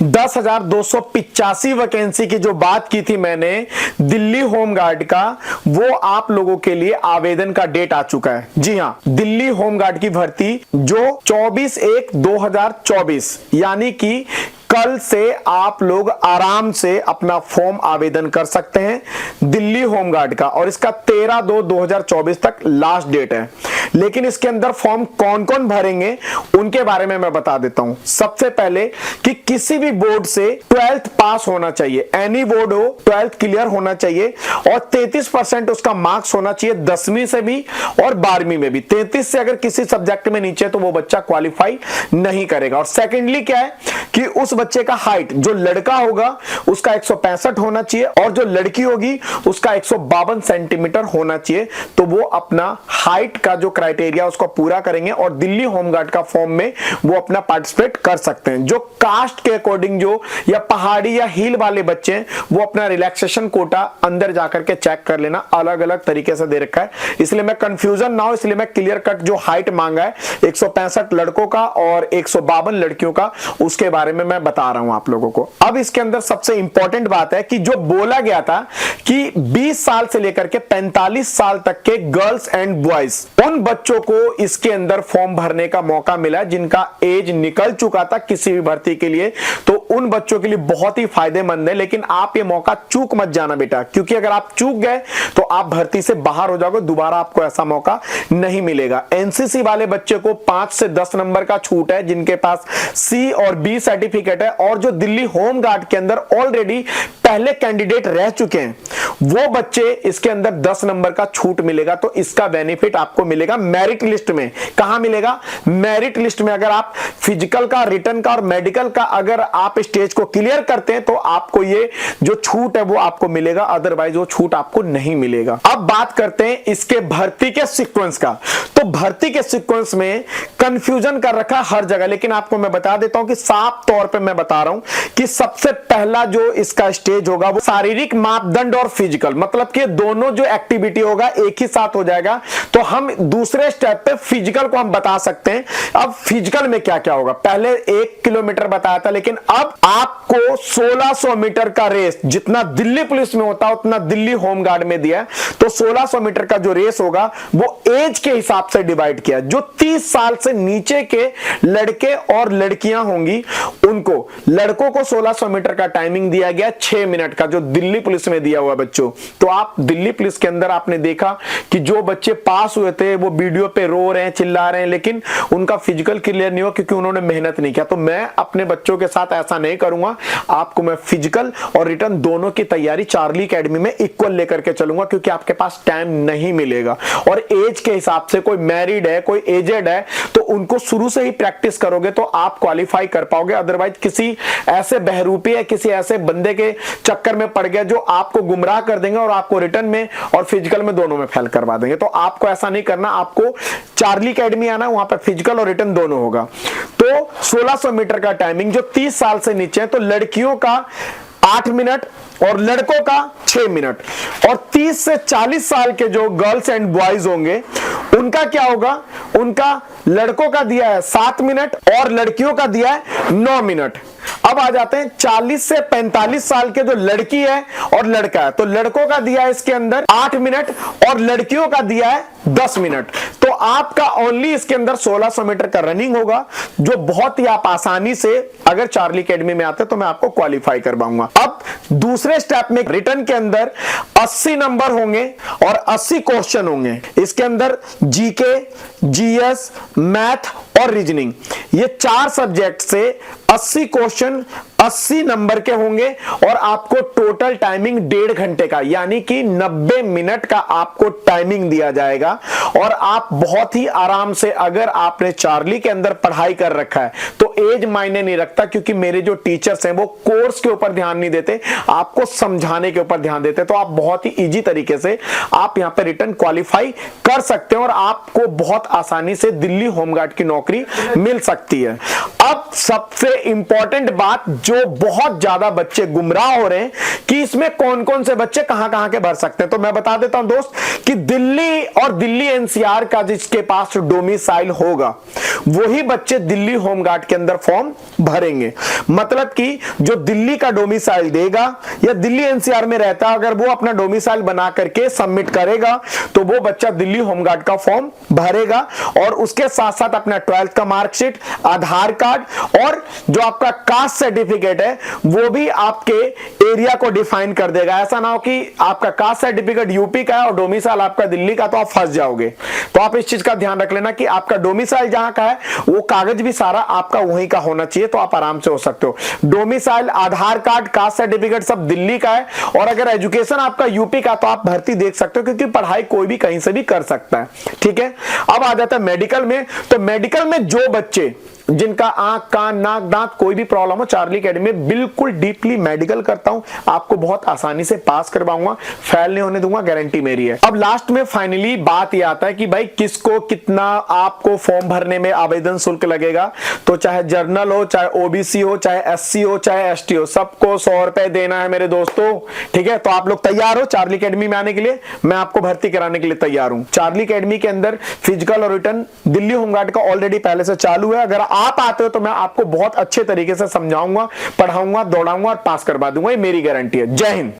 10,285 vacancy की जो बात की थी मैंने दिल्ली होमगार्ड का, वो आप लोगों के लिए आवेदन का डेट आ चुका है। जी हां, दिल्ली होमगार्ड की भर्ती जो 24/1/2024 यानी कि कल से आप लोग आराम से अपना फॉर्म आवेदन कर सकते हैं दिल्ली होमगार्ड का, और इसका 13/2/2024 तक लास्ट डेट है। लेकिन इसके अंदर फॉर्म कौन कौन भरेंगे उनके बारे में मैं बता देता हूं। सबसे पहले कि किसी भी बोर्ड से 12th पास होना चाहिए, एनी बोर्ड हो 12th क्लियर होना चाहिए, और 33% उसका मार्क्स होना चाहिए 10वीं से भी और 12वीं में भी। 33 से अगर किसी सब्जेक्ट में नीचे तो वो बच्चा क्वालिफाई नहीं करेगा। और सेकेंडली क्या है कि उस बच्चे का हाइट, जो लड़का होगा उसका 165 होना चाहिए और जो लड़की होगी उसका 152 सेंटीमीटर होना चाहिए। तो वो अपना हाइट का जो क्राइटेरिया उसको पूरा करेंगे और दिल्ली होमगार्ड का फॉर्म में वो अपना पार्टिसिपेट कर सकते हैं। जो कास्ट के अकॉर्डिंग जो या पहाड़ी या हिल वाले बच्चे हैं वो अपना रिलैक्सेशन कोटा अंदर जाकर के चेक कर लेना, अलग अलग तरीके से दे रखा है, इसलिए मैं कंफ्यूजन ना हो इसलिए मैं क्लियर कट जो हाइट मांगा है 165 लड़कों का और 152 लड़कियों का उसके बारे में मैं बता रहा हूं आप लोगों को। अब इसके अंदर सबसे इंपॉर्टेंट बात है कि जो बोला गया था कि 20 साल से लेकर के 45 साल तक के गर्ल्स एंड बॉयज, उन बच्चों को इसके अंदर फॉर्म भरने का मौका मिला जिनका एज निकल चुका था किसी भी भर्ती के लिए। तो उन बच्चों के लिए बहुत ही फायदेमंद है, लेकिन आप ये मौका चूक मत जाना बेटा, क्योंकि अगर आप चूक गए तो आप भर्ती से बाहर हो जाओगे, दोबारा आपको ऐसा मौका नहीं मिलेगा। एनसीसी वाले बच्चे को 5 से 10 नंबर का छूट है जिनके पास सी और बी सर्टिफिकेट है, और जो दिल्ली होमगार्ड के अंदर ऑलरेडी पहले कैंडिडेट रह चुके हैं वो बच्चे इसके अंदर 10 नंबर का छूट मिलेगा। तो इसका बेनिफिट आपको मिलेगा मेरिट लिस्ट में। कहां मिलेगा? मेरिट लिस्ट में। अगर आप फिजिकल का, रिटन का और मेडिकल का अगर आप स्टेज को क्लियर करते हैं तो आपको ये जो छूट है वो आपको मिलेगा, अदरवाइज वो छूट आपको नहीं मिलेगा। अब बात करते हैं इसके भर्ती के सीक्वेंस का। तो भर्ती के सीक्वेंस में कंफ्यूजन कर रखा हर जगह, लेकिन आपको मैं बता देता हूं कि साफ तौर पे मैं बता रहा हूं कि सबसे पहला जो इसका स्टेज होगा वो शारीरिक मापदंड और फिजिकल, मतलब कि दोनों जो एक्टिविटी होगा एक ही साथ हो जाएगा। तो हम दूसरे स्टेप पे फिजिकल को हम बता सकते हैं। अब फिजिकल में क्या क्या होगा, पहले 1 किलोमीटर बताया था, लेकिन अब आपको 1600 मीटर का रेस, जितना दिल्ली पुलिस में होता उतना दिल्ली होमगार्ड में दिया है। तो 1600 मीटर का जो रेस होगा वो एज के हिसाब से डिवाइड किया। जो 30 साल से नीचे के लड़के और लड़कियां होंगी उनको, लड़कों को 1600 मीटर का टाइमिंग दिया गया 6 मिनट का, जो दिल्ली पुलिस में दिया हुआ बच्चों। तो आप दिल्ली पुलिस के अंदर आपने देखा कि जो बच्चे पास हुए थे वो वीडियो पे रो रहे हैं, चिल्ला रहे हैं, लेकिन उनका फिजिकल क्लियर नहीं हुआ क्योंकि उन्होंने मेहनत नहीं किया। तो मैं अपने बच्चों के साथ ऐसा नहीं करूंगा, आपको मैं फिजिकल और रिटन दोनों की तैयारी चार्ली एकेडमी में इक्वल लेकर के चलूंगा, क्योंकि आपके पास टाइम नहीं मिलेगा। और एज के हिसाब से कोई मैरिड है, कोई एजेड है, तो उनको शुरू से ही प्रैक्टिस करोगे तो आप क्वालिफाई कर पाओगे। अदरवाइज किसी ऐसे बहरूपी या किसी ऐसे बंदे के चक्कर में पड़ गया जो आपको गुमराह कर देंगे और आपको रिटर्न में और फिजिकल में दोनों में फेल करवा देंगे। तो आपको ऐसा नहीं करना, आपको चार्ली एकेडमी आना, वहां पर फिजिकल और रिटर्न दोनों होगा। तो 1600 मीटर का टाइमिंग जो 30 साल से नीचे है, तो लड़कियों का 8 मिनट और लड़कों का 6 मिनट। और 30 से 40 साल के जो गर्ल्स एंड बॉयज होंगे उनका क्या होगा, उनका लड़कों का दिया है 7 मिनट और लड़कियों का दिया है 9 मिनट। अब आ जाते हैं 40 से 45 साल के जो लड़की है और लड़का है, तो लड़कों का दिया है इसके अंदर 8 मिनट और लड़कियों का दिया है 10 मिनट। तो आपका ओनली इसके अंदर 1600 मीटर का रनिंग होगा, जो बहुत ही आप आसानी से अगर चार्ली एकेडमी में आते तो मैं आपको क्वालिफाई करवाऊंगा। अब दूसरे स्टेप में रिटन के अंदर 80 नंबर होंगे और 80 क्वेश्चन होंगे। इसके अंदर जीके, जीएस, मैथ और रीजनिंग, ये 4 सब्जेक्ट से 80 क्वेश्चन 80 नंबर के होंगे और आपको टोटल टाइमिंग 1.5 घंटे का, यानी कि 90 मिनट का आपको टाइमिंग दिया जाएगा। और आप बहुत ही आराम से, अगर आपने चार्ली के अंदर पढ़ाई कर रखा है तो एज मायने नहीं रखता, क्योंकि मेरे जो टीचर्स हैं वो कोर्स के ऊपर ध्यान नहीं देते, आपको समझाने के ऊपर ध्यान देते। तो आप बहुत ही इजी तरीके से आप यहां पर रिटर्न क्वालिफाई कर सकते हैं और आपको बहुत आसानी से दिल्ली होमगार्ड की नौकरी मिल सकती है। अब सबसे इंपॉर्टेंट बात जो बहुत ज्यादा बच्चे गुमराह हो रहे हैं कि इसमें कौन कौन से बच्चे कहां कहां के भर सकते हैं। तो मैं बता देता हूं दोस्त कि दिल्ली और दिल्ली एनसीआर का जिसके पास डोमिसाइल होगा वही बच्चे दिल्ली होमगार्ड के अंदर फॉर्म भरेंगे। मतलब कि जो दिल्ली का डोमिसाइल देगा या दिल्ली एनसीआर में रहता है, अगर वो अपना डोमिसाइल बना करके सबमिट करेगा तो वो बच्चा दिल्ली होमगार्ड का फॉर्म भरेगा और उसके साथ साथ अपना 12th का मार्कशीट, आधार कार्ड और जो आपका कास्ट सर्टिफिकेट है वो भी आपके एरिया को डिफाइन कर देगा। ऐसा ना हो कि आपका कास्ट सर्टिफिकेट यूपी का है और डोमिसाइल आपका दिल्ली का, तो आप फंस जाओगे। तो आप इस चीज का ध्यान रख लेना कि आपका डोमिसाइल जहां का है वो कागज भी सारा आपका वहीं का होना चाहिए, तो आप आराम से हो सकते हो। डोमिसाइल, आधार कार्ड, कास्ट सर्टिफिकेट सब दिल्ली का है और अगर एजुकेशन आपका यूपी का तो आप भर्ती देख सकते हो, क्योंकि पढ़ाई कोई भी कहीं से भी कर सकता है। ठीक है, अब आ जाता है मेडिकल में। तो मेडिकल में जो बच्चे जिनका आंख, कान, नाक, दांत कोई भी प्रॉब्लम हो, चार्ली अकेडमी में बिल्कुल डीपली मेडिकल करता हूं, आपको बहुत आसानी से पास करवाऊंगा, फेल नहीं होने दूंगा, गारंटी मेरी है। अब लास्ट में फाइनली बात यह आता है कि भाई किसको कितना आपको फॉर्म भरने में आवेदन शुल्क लगेगा। तो चाहे जर्नल हो, चाहे ओबीसी हो, चाहे एससी हो, चाहे एसटी हो, सबको 100 रुपए देना है मेरे दोस्तों। ठीक है, तो आप लोग तैयार हो चार्ली अकेडमी में आने के लिए? मैं आपको भर्ती कराने के लिए तैयार हूं। चार्ली अकेडमी के अंदर फिजिकल और रिटन दिल्ली होमगार्ड का ऑलरेडी पहले से चालू है। अगर आप आते हो तो मैं आपको बहुत अच्छे तरीके से समझाऊंगा, पढ़ाऊंगा, दौड़ाऊंगा और पास करवा दूंगा, ये मेरी गारंटी है। जय हिंद।